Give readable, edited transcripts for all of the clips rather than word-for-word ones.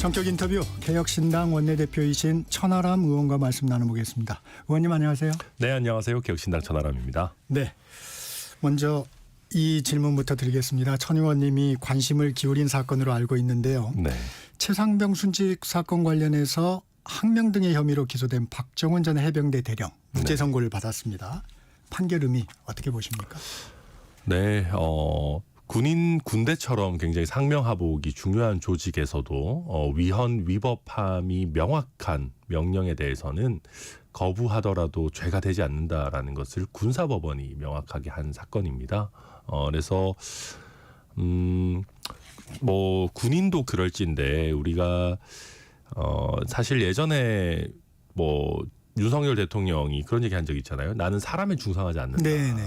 성격 인터뷰 개혁신당 원내대표이신 천하람 의원과 말씀 나눠보겠습니다. 의원님 안녕하세요. 네, 안녕하세요. 개혁신당 천하람입니다. 네, 먼저 이 질문부터 드리겠습니다. 천 의원님이 관심을 기울인 사건으로 알고 있는데요. 네. 최상병 순직 사건 관련해서 항명 등의 혐의로 기소된 박정훈 전 해병대 대령 무죄 선고를 받았습니다. 판결 의미 어떻게 보십니까? 네, 군대처럼 굉장히 상명하복이 중요한 조직에서도 위헌 위법함이 명확한 명령에 대해서는 거부하더라도 죄가 되지 않는다라는 것을 군사법원이 명확하게 한 사건입니다. 그래서 뭐 군인도 그럴진데 우리가 사실 예전에 뭐 윤석열 대통령이 그런 얘기 한 적 있잖아요. 나는 사람에 충성하지 않는다. 네네.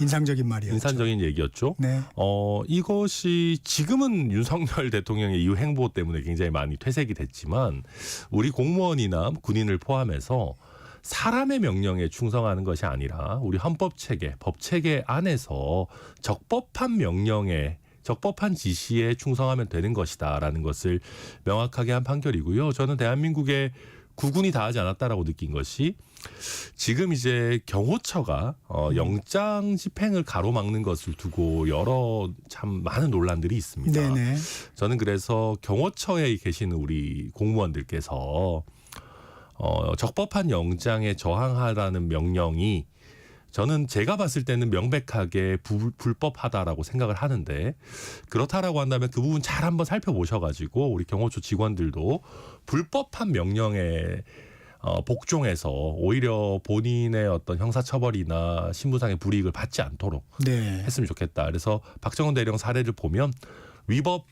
인상적인 말이었죠. 인상적인 얘기였죠. 네. 이것이 지금은 윤석열 대통령의 이 행보 때문에 굉장히 많이 퇴색이 됐지만 우리 공무원이나 군인을 포함해서 사람의 명령에 충성하는 것이 아니라 우리 헌법체계, 법체계 안에서 적법한 명령에 적법한 지시에 충성하면 되는 것이다라는 것을 명확하게 한 판결이고요. 저는 대한민국의 국군이 다 하지 않았다라고 느낀 것이 지금 이제 경호처가 영장 집행을 가로막는 것을 두고 여러 참 많은 논란들이 있습니다. 네네. 저는 그래서 경호처에 계시는 우리 공무원들께서 적법한 영장에 저항하라는 명령이 저는 제가 봤을 때는 명백하게 불법하다라고 생각을 하는데 그렇다라고 한다면 그 부분 잘 한번 살펴보셔가지고 우리 경호처 직원들도 불법한 명령에 복종해서 오히려 본인의 어떤 형사처벌이나 신분상의 불이익을 받지 않도록 했으면 좋겠다. 그래서 박정훈 대령 사례를 보면 위헌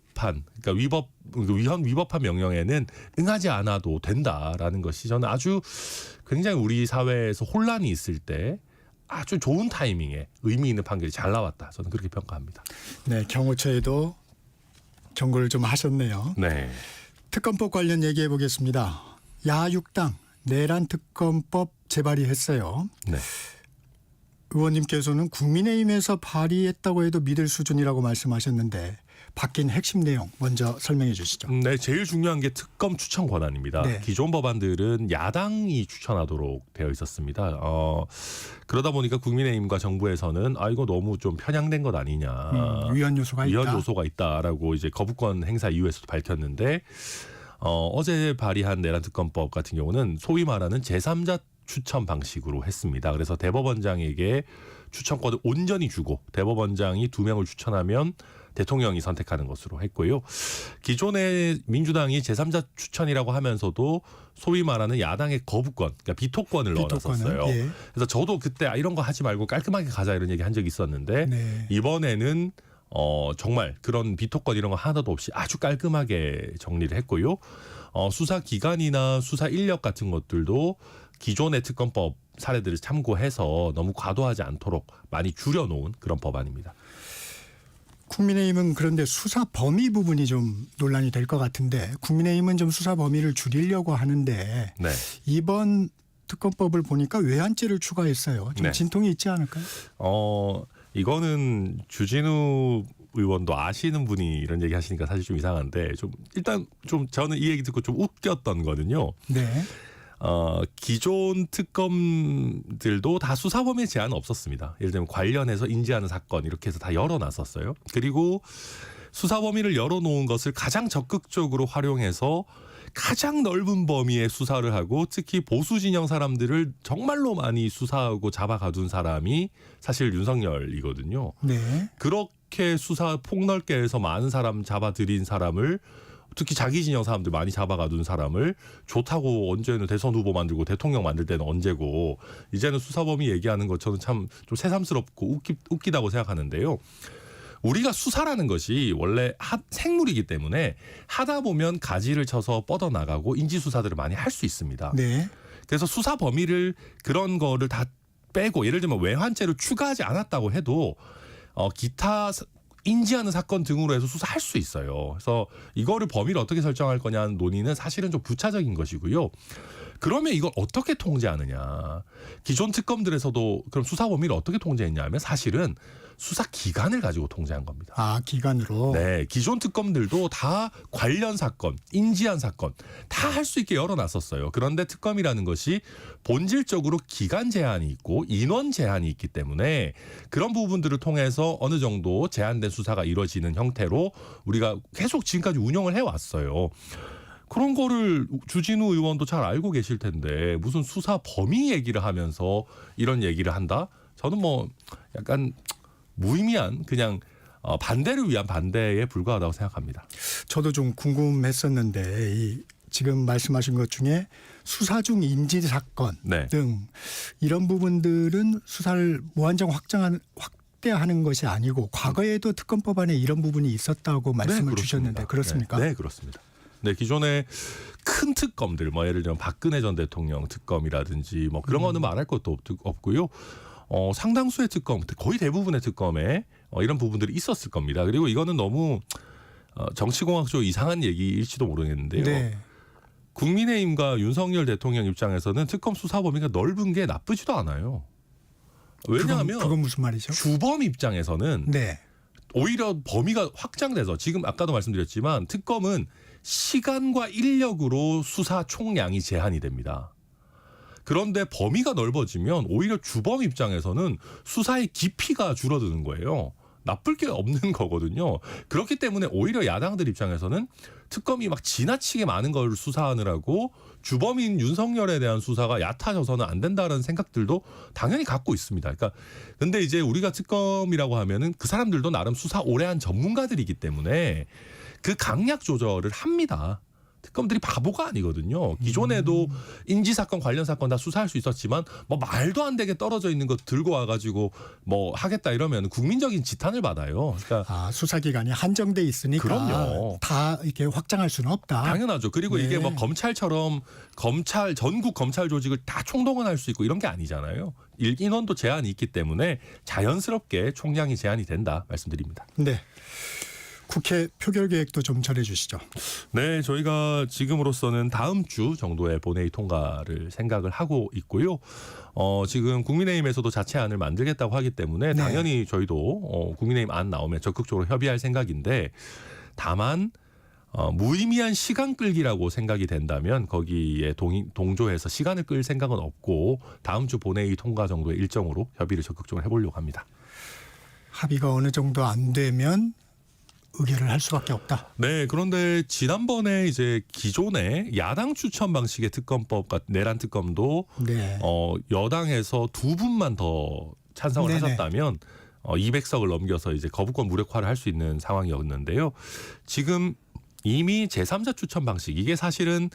위법한 명령에는 응하지 않아도 된다라는 것이 저는 아주 굉장히 우리 사회에서 혼란이 있을 때 아주 좋은 타이밍에 의미 있는 판결이 잘 나왔다. 저는 그렇게 평가합니다. 네, 경호처에도 경고를 좀 하셨네요. 네. 특검법 관련 얘기해 보겠습니다. 야6당 내란 특검법 재발의했어요. 네. 의원님께서는 국민의힘에서 발의했다고 해도 믿을 수준이라고 말씀하셨는데 바뀐 핵심 내용 먼저 설명해 주시죠. 네, 제일 중요한 게 특검 추천 권한입니다. 네. 기존 법안들은 야당이 추천하도록 되어 있었습니다. 그러다 보니까 국민의힘과 정부에서는 이거 너무 좀 편향된 것 아니냐. 위헌 요소가 있다. 위헌 요소가 있다라고 이제 거부권 행사 이후에서도 밝혔는데 어제 발의한 내란 특검법 같은 경우는 소위 말하는 제3자 추천 방식으로 했습니다. 그래서 대법원장에게 추천권을 온전히 주고 대법원장이 2명을 추천하면 대통령이 선택하는 것으로 했고요. 기존의 민주당이 제3자 추천이라고 하면서도 소위 말하는 야당의 거부권, 그러니까 비토권을 넣어놨었어요. 예. 그래서 저도 그때 이런 거 하지 말고 깔끔하게 가자 이런 얘기 한 적이 있었는데 네. 이번에는 정말 그런 비토권 이런 거 하나도 없이 아주 깔끔하게 정리를 했고요. 수사 기간이나 수사 인력 같은 것들도 기존의 특검법 사례들을 참고해서 너무 과도하지 않도록 많이 줄여놓은 그런 법안입니다. 국민의힘은 그런데 수사 범위 부분이 좀 논란이 될 것 같은데 국민의힘은 좀 수사 범위를 줄이려고 하는데 네. 이번 특검법을 보니까 외환죄를 추가했어요. 좀 네. 진통이 있지 않을까요? 이거는 주진우 의원도 아시는 분이 이런 얘기 하시니까 사실 좀 이상한데 일단 저는 이 얘기 듣고 좀 웃겼던 거는요. 네. 기존 특검들도 다 수사 범위에 제한은 없었습니다. 예를 들면 관련해서 인지하는 사건 이렇게 해서 다 열어놨었어요. 그리고 수사 범위를 열어놓은 것을 가장 적극적으로 활용해서 가장 넓은 범위의 수사를 하고 특히 보수 진영 사람들을 정말로 많이 수사하고 잡아가둔 사람이 사실 윤석열이거든요. 네. 그렇게 수사 폭넓게 해서 많은 사람 잡아들인 사람을 특히 자기 진영 사람들 많이 잡아가둔 사람을 좋다고 언제는 대선 후보 만들고 대통령 만들 때는 언제고 이제는 수사 범위 얘기하는 것 저는 참 좀 새삼스럽고 웃기다고 생각하는데요. 우리가 수사라는 것이 원래 생물이기 때문에 하다 보면 가지를 쳐서 뻗어나가고 인지수사들을 많이 할 수 있습니다. 네. 그래서 수사 범위를 그런 거를 다 빼고 예를 들면 외환죄를 추가하지 않았다고 해도 기타 인지하는 사건 등으로 해서 수사할 수 있어요. 그래서 이거를 범위를 어떻게 설정할 거냐는 논의는 사실은 좀 부차적인 것이고요. 그러면 이걸 어떻게 통제하느냐. 기존 특검들에서도 그럼 수사 범위를 어떻게 통제했냐 하면 사실은 수사 기관을 가지고 통제한 겁니다. 아, 기관으로. 네, 기존 특검들도 다 관련 사건, 인지한 사건 다 할 수 있게 열어놨었어요. 그런데 특검이라는 것이 본질적으로 기간 제한이 있고 인원 제한이 있기 때문에 그런 부분들을 통해서 어느 정도 제한된 수사가 이루어지는 형태로 우리가 계속 지금까지 운영을 해왔어요. 그런 거를 주진우 의원도 잘 알고 계실 텐데 무슨 수사 범위 얘기를 하면서 이런 얘기를 한다? 저는 뭐 약간 무의미한 그냥 반대를 위한 반대에 불과하다고 생각합니다. 저도 좀 궁금했었는데 지금 말씀하신 것 중에 수사 중 인지 사건 네. 등 이런 부분들은 수사를 무한정 확대하는 것이 아니고 과거에도 특검법 안에 이런 부분이 있었다고 말씀을 주셨는데 그렇습니까? 네, 그렇습니다. 네, 기존의 큰 특검들, 뭐 예를 들면 박근혜 전 대통령 특검이라든지 뭐 그런 거는 말할 것도 없고요. 상당수의 특검, 거의 대부분의 특검에 이런 부분들이 있었을 겁니다. 그리고 이거는 너무 정치공학적으로 이상한 얘기일지도 모르겠는데요. 네. 국민의힘과 윤석열 대통령 입장에서는 특검 수사 범위가 넓은 게 나쁘지도 않아요. 왜냐하면 그건 무슨 말이죠? 주범 입장에서는 네. 오히려 범위가 확장돼서 지금 아까도 말씀드렸지만 특검은 시간과 인력으로 수사 총량이 제한이 됩니다. 그런데 범위가 넓어지면 오히려 주범 입장에서는 수사의 깊이가 줄어드는 거예요. 나쁠 게 없는 거거든요. 그렇기 때문에 오히려 야당들 입장에서는 특검이 막 지나치게 많은 걸 수사하느라고 주범인 윤석열에 대한 수사가 얕아져서는 안 된다는 생각들도 당연히 갖고 있습니다. 그러니까 근데 이제 우리가 특검이라고 하면은 그 사람들도 나름 수사 오래 한 전문가들이기 때문에 그 강약 조절을 합니다. 특검들이 바보가 아니거든요. 기존에도 인지사건 관련 사건 다 수사할 수 있었지만 뭐 말도 안 되게 떨어져 있는 거 들고 와가지고 뭐 하겠다 이러면 국민적인 지탄을 받아요. 그러니까 수사기관이 한정돼 있으니까 그럼요. 다 이렇게 확장할 수는 없다. 당연하죠. 그리고 네. 이게 뭐 검찰처럼 전국 검찰 조직을 다 총동원할 수 있고 이런 게 아니잖아요. 인원도 제한이 있기 때문에 자연스럽게 총량이 제한이 된다 말씀드립니다. 네. 국회 표결 계획도 좀 전해주시죠. 네, 저희가 지금으로서는 다음 주 정도에 본회의 통과를 생각을 하고 있고요. 지금 국민의힘에서도 자체안을 만들겠다고 하기 때문에 당연히 저희도 국민의힘 안 나오면 적극적으로 협의할 생각인데 다만 무의미한 시간 끌기라고 생각이 된다면 거기에 동조해서 시간을 끌 생각은 없고 다음 주 본회의 통과 정도의 일정으로 협의를 적극적으로 해보려고 합니다. 합의가 어느 정도 안 되면 의결을 할 수밖에 없다. 네, 그런데 지난번에 이제 기존의 야당 추천 방식의 특검법 내란 특검도 네. 여당에서 두 분만 더 찬성을 네네. 하셨다면 200석을 넘겨서 이제 거부권 무력화를 할 수 있는 상황이었는데요. 지금 이미 제3자 추천 방식 이게 사실은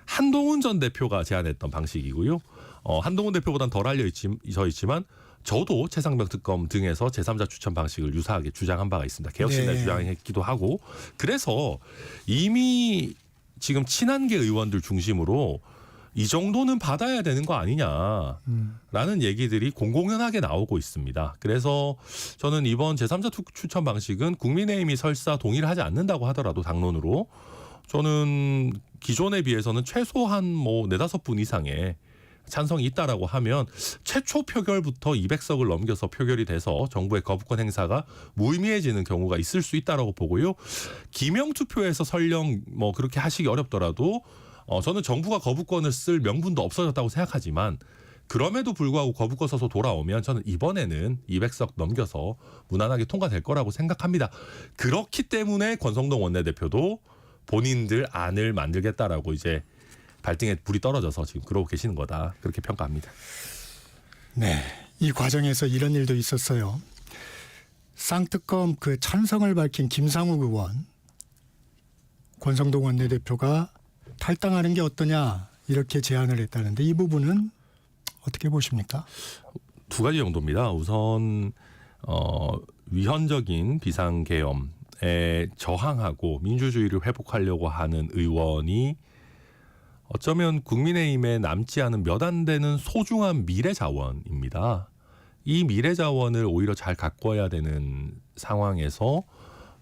한동훈 전 대표가 제안했던 방식이고요. 한동훈 대표보다는 덜 알려져 있지만 저도 최상병 특검 등에서 제3자 추천 방식을 유사하게 주장한 바가 있습니다. 개혁신당 주장했기도 하고 그래서 이미 지금 친한계 의원들 중심으로 이 정도는 받아야 되는 거 아니냐라는 얘기들이 공공연하게 나오고 있습니다. 그래서 저는 이번 제3자 추천 방식은 국민의힘이 설사 동의를 하지 않는다고 하더라도 당론으로 저는 기존에 비해서는 최소한 뭐 4-5분 이상의 찬성이 있다라고 하면 최초 표결부터 200석을 넘겨서 표결이 돼서 정부의 거부권 행사가 무의미해지는 경우가 있을 수 있다라고 보고요. 기명 투표에서 설령 뭐 그렇게 하시기 어렵더라도 저는 정부가 거부권을 쓸 명분도 없어졌다고 생각하지만 그럼에도 불구하고 거부권 써서 돌아오면 저는 이번에는 200석 넘겨서 무난하게 통과될 거라고 생각합니다. 그렇기 때문에 권성동 원내대표도 본인들 안을 만들겠다라고 이제 발등에 불이 떨어져서 지금 그러고 계시는 거다. 그렇게 평가합니다. 네, 이 과정에서 이런 일도 있었어요. 쌍특검 그 찬성을 밝힌 김상욱 의원, 권성동 원내대표가 탈당하는 게 어떠냐 이렇게 제안을 했다는데 이 부분은 어떻게 보십니까? 두 가지 정도입니다. 우선 위헌적인 비상계엄에 저항하고 민주주의를 회복하려고 하는 의원이 어쩌면 국민의힘에 남지 않은 몇 안 되는 소중한 미래 자원입니다. 이 미래 자원을 오히려 잘 가꿔야 되는 상황에서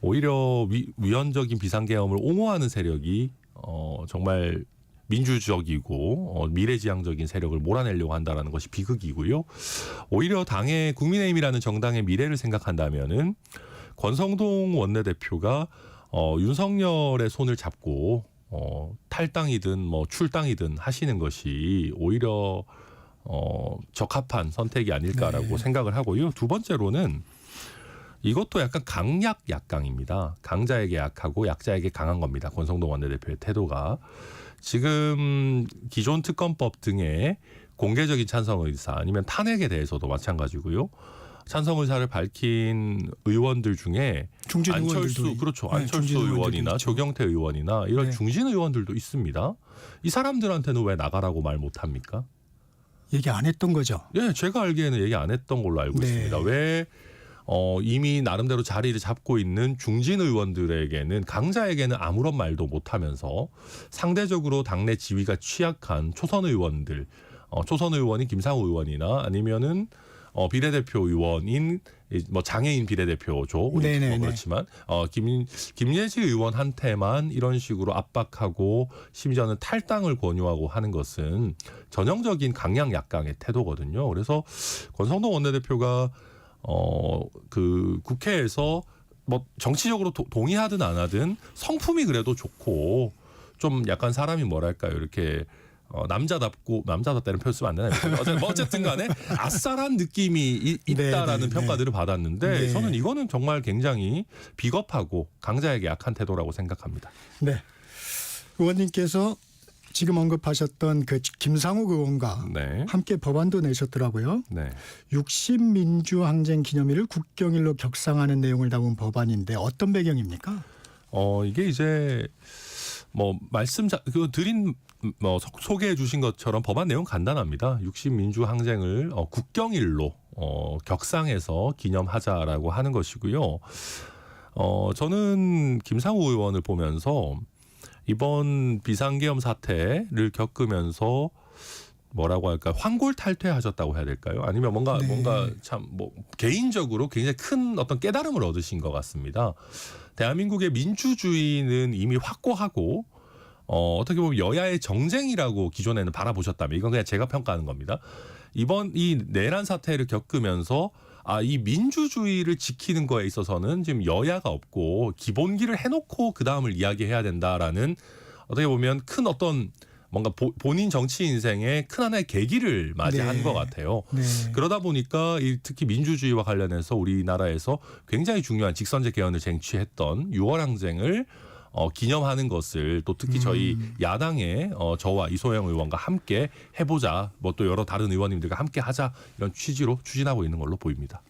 오히려 위헌적인 비상계엄을 옹호하는 세력이 정말 민주적이고 미래지향적인 세력을 몰아내려고 한다라는 것이 비극이고요. 오히려 당의 국민의힘이라는 정당의 미래를 생각한다면은 권성동 원내대표가 윤석열의 손을 잡고 탈당이든 뭐 출당이든 하시는 것이 오히려 적합한 선택이 아닐까라고 네. 생각을 하고요. 두 번째로는 이것도 약간 강약 약강입니다. 강자에게 약하고 약자에게 강한 겁니다. 권성동 원내대표의 태도가. 지금 기존 특검법 등의 공개적인 찬성 의사 아니면 탄핵에 대해서도 마찬가지고요. 찬성 의사를 밝힌 의원들 중에 중진 의원들도 안철수 그렇죠. 네, 안철수 중진 의원들도 의원이나 있죠. 조경태 의원이나 이런 네. 중진 의원들도 있습니다. 이 사람들한테는 왜 나가라고 말 못합니까? 얘기 안 했던 거죠. 예, 제가 알기에는 얘기 안 했던 걸로 알고 네. 있습니다. 왜 이미 나름대로 자리를 잡고 있는 중진 의원들에게는 강자에게는 아무런 말도 못하면서 상대적으로 당내 지위가 취약한 초선 의원들, 초선 의원인 김상우 의원이나 아니면은 비례대표 의원인 뭐 장애인 비례대표죠. 우리 네네네. 그렇지만 김예지 의원한테만 이런 식으로 압박하고 심지어는 탈당을 권유하고 하는 것은 전형적인 강약 약강의 태도거든요. 그래서 권성동 원내대표가 그 국회에서 뭐 정치적으로 동의하든 안 하든 성품이 그래도 좋고 좀 약간 사람이 뭐랄까요 이렇게 남자답다는 표현 쓰면 안 되나요? 어쨌든 간에 아싸란 느낌이 있다라는 네. 평가들을 받았는데 네. 저는 이거는 정말 굉장히 비겁하고 강자에게 약한 태도라고 생각합니다. 네. 의원님께서 지금 언급하셨던 그 김상욱 의원과 네. 함께 법안도 내셨더라고요. 네. 60민주항쟁 기념일을 국경일로 격상하는 내용을 담은 법안인데 어떤 배경입니까? 이게 이제 뭐 드린 소개해 주신 것처럼 법안 내용 간단합니다. 60민주항쟁을 국경일로 격상해서 기념하자라고 하는 것이고요. 저는 김상우 의원을 보면서 이번 비상계엄 사태를 겪으면서 뭐라고 할까 환골탈퇴하셨다고 해야 될까요? 아니면 뭔가 참 뭐 개인적으로 굉장히 큰 어떤 깨달음을 얻으신 것 같습니다. 대한민국의 민주주의는 이미 확고하고 어떻게 보면 여야의 정쟁이라고 기존에는 바라보셨다면 이건 그냥 제가 평가하는 겁니다. 이번 이 내란 사태를 겪으면서 이 민주주의를 지키는 거에 있어서는 지금 여야가 없고 기본기를 해놓고 그 다음을 이야기해야 된다라는 어떻게 보면 큰 어떤 뭔가 본인 정치 인생의 큰 하나의 계기를 맞이한 네. 것 같아요. 네. 그러다 보니까 특히 민주주의와 관련해서 우리나라에서 굉장히 중요한 직선제 개헌을 쟁취했던 6월 항쟁을 기념하는 것을 또 특히 저희 야당의 저와 이소영 의원과 함께 해보자, 뭐 또 여러 다른 의원님들과 함께 하자 이런 취지로 추진하고 있는 걸로 보입니다.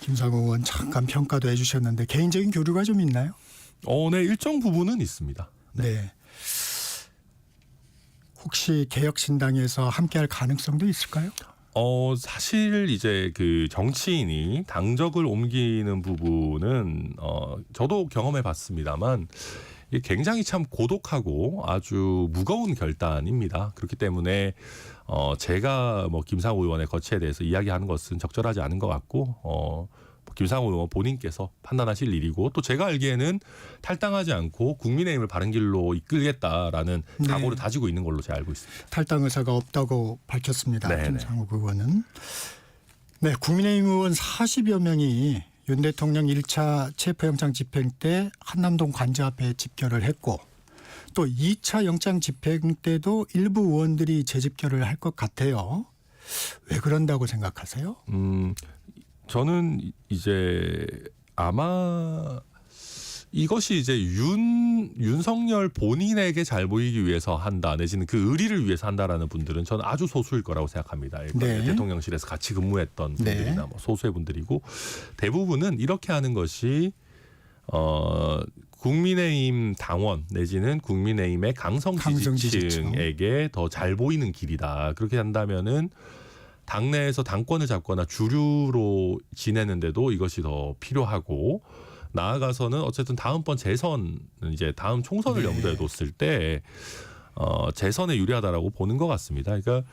김상욱 의원 잠깐 평가도 해주셨는데 개인적인 교류가 좀 있나요? 네, 일정 부분은 있습니다. 네. 혹시 개혁신당에서 함께할 가능성도 있을까요? 사실 이제 그 정치인이 당적을 옮기는 부분은 저도 경험해 봤습니다만 이게 굉장히 참 고독하고 아주 무거운 결단입니다. 그렇기 때문에 제가 뭐 김상우 의원의 거취에 대해서 이야기하는 것은 적절하지 않은 것 같고 김상우 의원 본인께서 판단하실 일이고 또 제가 알기에는 탈당하지 않고 국민의힘을 바른 길로 이끌겠다라는 네. 각오를 다지고 있는 걸로 제가 알고 있습니다. 탈당 의사가 없다고 밝혔습니다. 네네. 김상욱 의원은. 네, 국민의힘 의원 40여 명이 윤 대통령 1차 체포영장 집행 때 한남동 관저 앞에 집결을 했고 또 2차 영장 집행 때도 일부 의원들이 재집결을 할 것 같아요. 왜 그런다고 생각하세요? 저는 이제 아마 이것이 이제 윤석열 본인에게 잘 보이기 위해서 한다 내지는 그 의리를 위해서 한다라는 분들은 저는 아주 소수일 거라고 생각합니다. 네. 대통령실에서 같이 근무했던 분들이나 네. 뭐 소수의 분들이고 대부분은 이렇게 하는 것이 국민의힘 당원 내지는 국민의힘의 강성 지지층에게 더 잘 보이는 길이다. 그렇게 한다면은 당내에서 당권을 잡거나 주류로 지내는데도 이것이 더 필요하고 나아가서는 어쨌든 다음번 재선 이제 다음 총선을 네. 염두에 뒀을 때 재선에 유리하다라고 보는 것 같습니다. 그러니까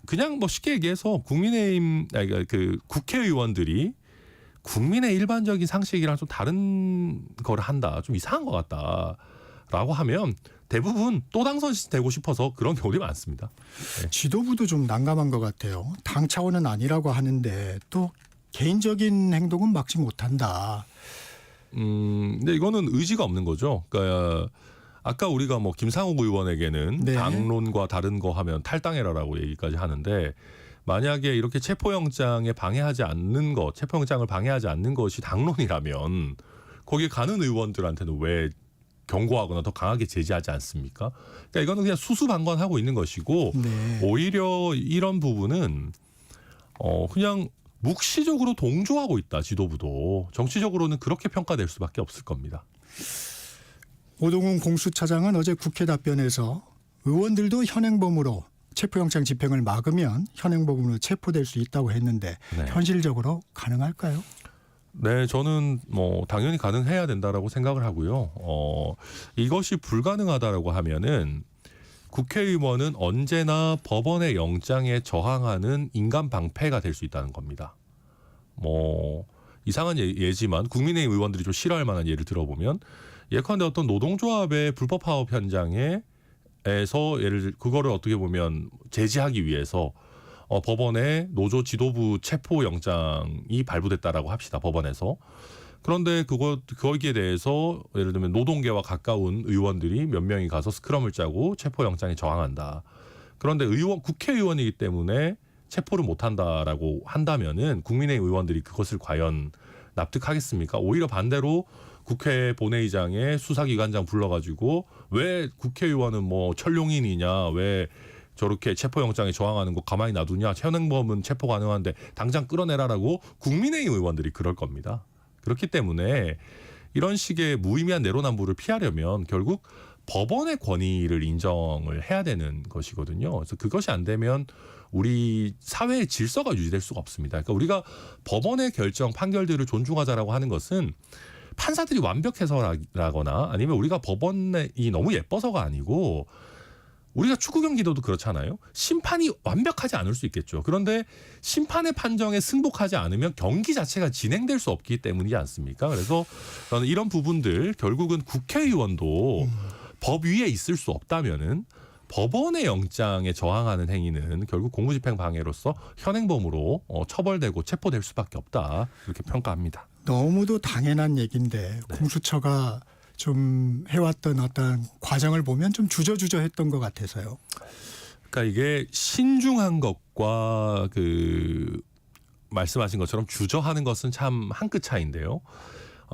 그냥 뭐 쉽게 얘기해서 그러니까 그 국회의원들이 국민의 일반적인 상식이랑 좀 다른 걸 한다, 좀 이상한 것 같다. 라고 하면 대부분 또 당선되고 싶어서 그런 경우들이 많습니다. 지도부도 좀 난감한 것 같아요. 당 차원은 아니라고 하는데 또 개인적인 행동은 막지 못한다. 근데 이거는 의지가 없는 거죠. 그러니까 아까 우리가 뭐 김상욱 의원에게는 네. 당론과 다른 거 하면 탈당해라라고 얘기까지 하는데 만약에 이렇게 체포영장을 방해하지 않는 것이 당론이라면 거기에 가는 의원들한테는 왜 경고하거나 더 강하게 제지하지 않습니까? 그러니까 이거는 그냥 수수방관하고 있는 것이고 네. 오히려 이런 부분은 그냥 묵시적으로 동조하고 있다. 지도부도 정치적으로는 그렇게 평가될 수밖에 없을 겁니다. 오동훈 공수처장은 어제 국회 답변에서 의원들도 현행범으로 체포영장 집행을 막으면 현행범으로 체포될 수 있다고 했는데 네. 현실적으로 가능할까요? 네, 저는 뭐 당연히 가능해야 된다라고 생각을 하고요. 이것이 불가능하다라고 하면은 국회의원은 언제나 법원의 영장에 저항하는 인간 방패가 될 수 있다는 겁니다. 뭐 이상한 예지만 국민의힘 의원들이 좀 싫어할 만한 예를 들어보면 예컨대 어떤 노동조합의 불법 파업 현장에서 그거를 어떻게 보면 제지하기 위해서 법원에 노조 지도부 체포 영장이 발부됐다라고 합시다. 법원에서. 그런데 거기에 대해서 예를 들면 노동계와 가까운 의원들이 몇 명이 가서 스크럼을 짜고 체포 영장에 저항한다. 그런데 국회의원이기 때문에 체포를 못한다라고 한다면은 국민의힘 의원들이 그것을 과연 납득하겠습니까? 오히려 반대로 국회 본회의장에 수사기관장 불러가지고 왜 국회의원은 뭐 천룡인이냐, 왜 저렇게 체포영장에 저항하는 거 가만히 놔두냐, 현행범은 체포 가능한데 당장 끌어내라라고 국민의힘 의원들이 그럴 겁니다. 그렇기 때문에 이런 식의 무의미한 내로남불을 피하려면 결국 법원의 권위를 인정을 해야 되는 것이거든요. 그래서 그것이 안 되면 우리 사회의 질서가 유지될 수가 없습니다. 그러니까 우리가 법원의 결정, 판결들을 존중하자라고 하는 것은 판사들이 완벽해서라거나 아니면 우리가 법원이 너무 예뻐서가 아니고 우리가 축구 경기도 그렇잖아요. 심판이 완벽하지 않을 수 있겠죠. 그런데 심판의 판정에 승복하지 않으면 경기 자체가 진행될 수 없기 때문이지 않습니까? 그래서 저는 이런 부분들 결국은 국회의원도 법 위에 있을 수 없다면은 법원의 영장에 저항하는 행위는 결국 공무집행 방해로서 현행범으로 처벌되고 체포될 수밖에 없다. 이렇게 평가합니다. 너무도 당연한 얘기인데 네. 공수처가 좀 해왔던 어떤 과정을 보면 좀 주저주저했던 것 같아서요. 그러니까 이게 신중한 것과 그 말씀하신 것처럼 주저하는 것은 참 한 끗 차이인데요.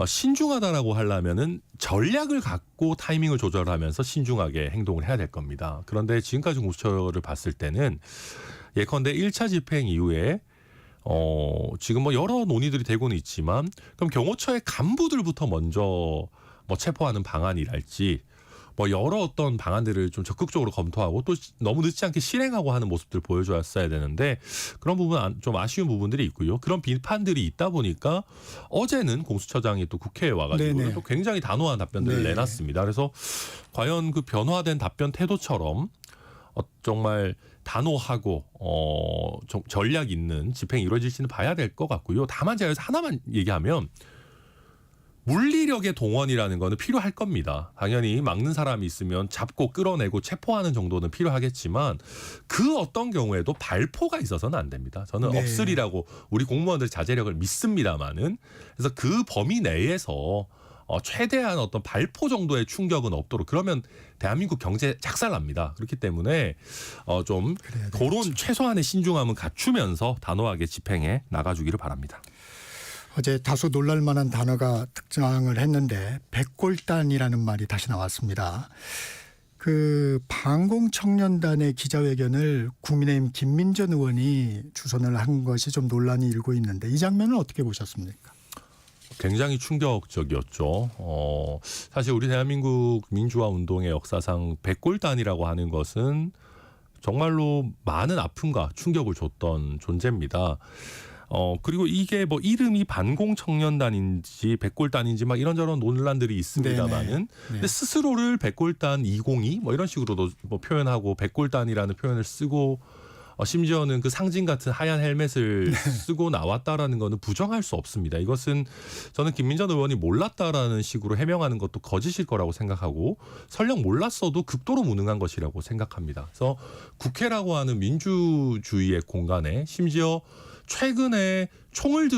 신중하다라고 하려면은 전략을 갖고 타이밍을 조절하면서 신중하게 행동을 해야 될 겁니다. 그런데 지금까지 공수처를 봤을 때는 예컨대 1차 집행 이후에 지금 뭐 여러 논의들이 되고는 있지만 그럼 경호처의 간부들부터 먼저 뭐 체포하는 방안이랄지 뭐 여러 어떤 방안들을 좀 적극적으로 검토하고 또 너무 늦지 않게 실행하고 하는 모습들을 보여줬어야 되는데 그런 부분 좀 아쉬운 부분들이 있고요. 그런 비판들이 있다 보니까 어제는 공수처장이 또 국회에 와가지고 네네. 또 굉장히 단호한 답변들을 네. 내놨습니다. 그래서 과연 그 변화된 답변 태도처럼 정말 단호하고 전략 있는 집행이 이루어질지는 봐야 될 것 같고요. 다만 제가 여기서 하나만 얘기하면 물리력의 동원이라는 거는 필요할 겁니다. 당연히 막는 사람이 있으면 잡고 끌어내고 체포하는 정도는 필요하겠지만 그 어떤 경우에도 발포가 있어서는 안 됩니다. 저는 네. 없으리라고 우리 공무원들 자제력을 믿습니다만은 그래서 그 범위 내에서 최대한 어떤 발포 정도의 충격은 없도록 그러면 대한민국 경제 작살납니다. 그렇기 때문에 좀 그런 최소한의 신중함은 갖추면서 단호하게 집행해 나가주기를 바랍니다. 어제 다소 놀랄만한 단어가 등장을 했는데 백골단이라는 말이 다시 나왔습니다. 그 방공청년단의 기자회견을 국민의힘 김민전 의원이 주선을 한 것이 좀 논란이 일고 있는데 이 장면을 어떻게 보셨습니까? 굉장히 충격적이었죠. 사실 우리 대한민국 민주화 운동의 역사상 백골단이라고 하는 것은 정말로 많은 아픔과 충격을 줬던 존재입니다. 그리고 이게 뭐 이름이 반공청년단인지 백골단인지 막 이런저런 논란들이 있습니다만은 근데 스스로를 백골단 202 뭐 이런 식으로도 뭐 표현하고 백골단이라는 표현을 쓰고 심지어는 그 상징 같은 하얀 헬멧을 쓰고 나왔다라는 거는 부정할 수 없습니다. 이것은 저는 김민전 의원이 몰랐다라는 식으로 해명하는 것도 거짓일 거라고 생각하고 설령 몰랐어도 극도로 무능한 것이라고 생각합니다. 그래서 국회라고 하는 민주주의의 공간에 심지어 최근에 총을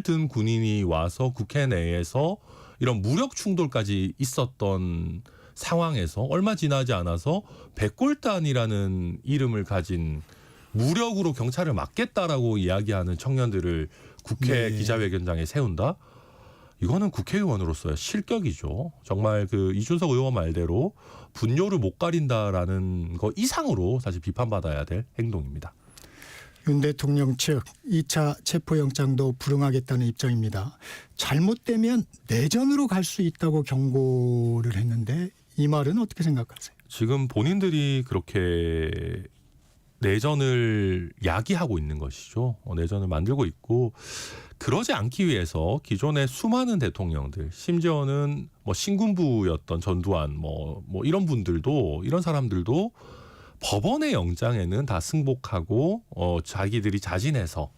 든 군인이 와서 국회 내에서 이런 무력 충돌까지 있었던 상황에서 얼마 지나지 않아서 백골단이라는 이름을 가진 무력으로 경찰을 막겠다라고 이야기하는 청년들을 국회 네. 기자회견장에 세운다? 이거는 국회의원으로서의 실격이죠. 정말 그 이준석 의원 말대로 분뇨를 못 가린다라는 거 이상으로 사실 비판받아야 될 행동입니다. 윤 대통령 측 2차 체포영장도 불응하겠다는 입장입니다. 잘못되면 내전으로 갈 수 있다고 경고를 했는데 이 말은 어떻게 생각하세요? 지금 본인들이 그렇게 내전을 야기하고 있는 것이죠. 내전을 만들고 있고 그러지 않기 위해서 기존의 수많은 대통령들 심지어는 뭐 신군부였던 전두환 뭐 이런 분들도 이런 사람들도 법원의 영장에는 다 승복하고 자기들이 자진해서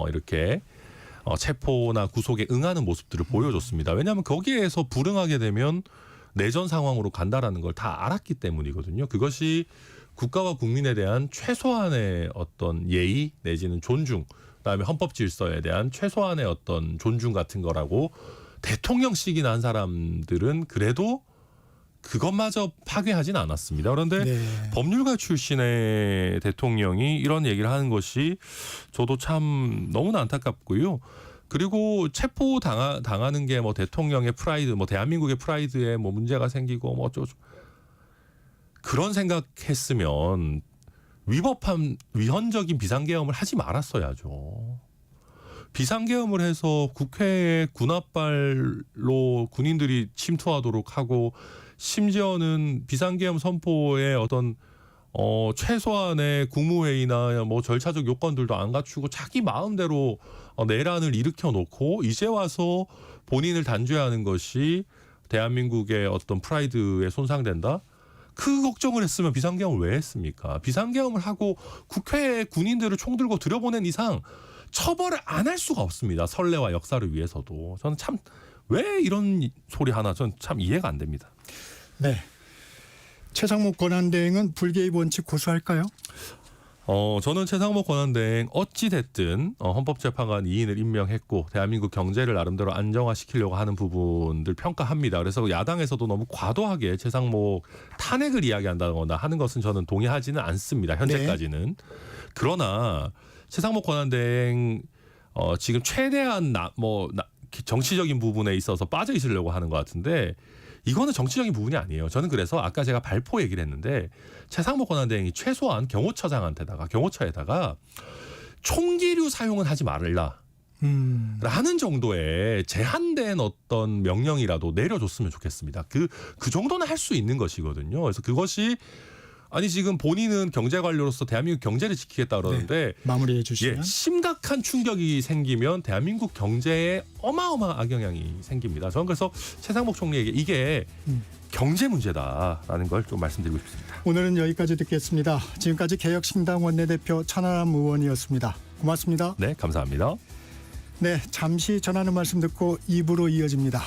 이렇게 체포나 구속에 응하는 모습들을 보여줬습니다. 왜냐하면 거기에서 불응하게 되면 내전 상황으로 간다라는 걸 다 알았기 때문이거든요. 그것이 국가와 국민에 대한 최소한의 어떤 예의 내지는 존중, 그다음에 헌법 질서에 대한 최소한의 어떤 존중 같은 거라고 대통령직이나 한 사람들은 그래도 그것마저 파괴하진 않았습니다. 그런데 네. 법률가 출신의 대통령이 이런 얘기를 하는 것이 저도 참 너무나 안타깝고요. 그리고 체포 당하는 게 뭐 대통령의 프라이드, 뭐 대한민국의 프라이드에 뭐 문제가 생기고 뭐 어쩌고 그런 생각했으면 위법한 위헌적인 비상계엄을 하지 말았어야죠. 비상계엄을 해서 국회에 군합발로 군인들이 침투하도록 하고 심지어는 비상계엄 선포에 어떤 최소한의 국무회의나 뭐 절차적 요건들도 안 갖추고 자기 마음대로 내란을 일으켜 놓고 이제 와서 본인을 단죄하는 것이 대한민국의 어떤 프라이드에 손상된다? 그 걱정을 했으면 비상계엄을 왜 했습니까? 비상계엄을 하고 국회에 군인들을 총 들고 들여보낸 이상 처벌을 안 할 수가 없습니다. 선례와 역사를 위해서도. 저는 참 왜 이런 소리 하나 저는 참 이해가 안 됩니다. 네. 최상목 권한대행은 불개입 원칙 고수할까요? 저는 최상목 권한대행 어찌 됐든 헌법재판관 2인을 임명했고 대한민국 경제를 나름대로 안정화시키려고 하는 부분들 평가합니다. 그래서 야당에서도 너무 과도하게 최상목 탄핵을 이야기한다거나 하는 것은 저는 동의하지는 않습니다. 현재까지는. 그러나 최상목 권한대행 지금 최대한 정치적인 부분에 있어서 빠져 있으려고 하는 것 같은데 이거는 정치적인 부분이 아니에요. 저는 그래서 아까 제가 발포 얘기를 했는데 최상목 권한대행이 최소한 경호처에다가 총기류 사용은 하지 말라. 라는 정도의 제한된 어떤 명령이라도 내려줬으면 좋겠습니다. 그 정도는 할 수 있는 것이거든요. 그래서 그것이 아니 지금 본인은 경제관료로서 대한민국 경제를 지키겠다 그러는데 마무리해 주시면. 심각한 충격이 생기면 대한민국 경제에 어마어마한 악영향이 생깁니다. 저는 그래서 최상목 총리에게 이게 경제 문제다라는 걸 좀 말씀드리고 싶습니다. 오늘은 여기까지 듣겠습니다. 지금까지 개혁신당 원내대표 천하람 의원이었습니다. 고맙습니다. 네, 감사합니다. 네, 잠시 전하는 말씀 듣고 2부로 이어집니다.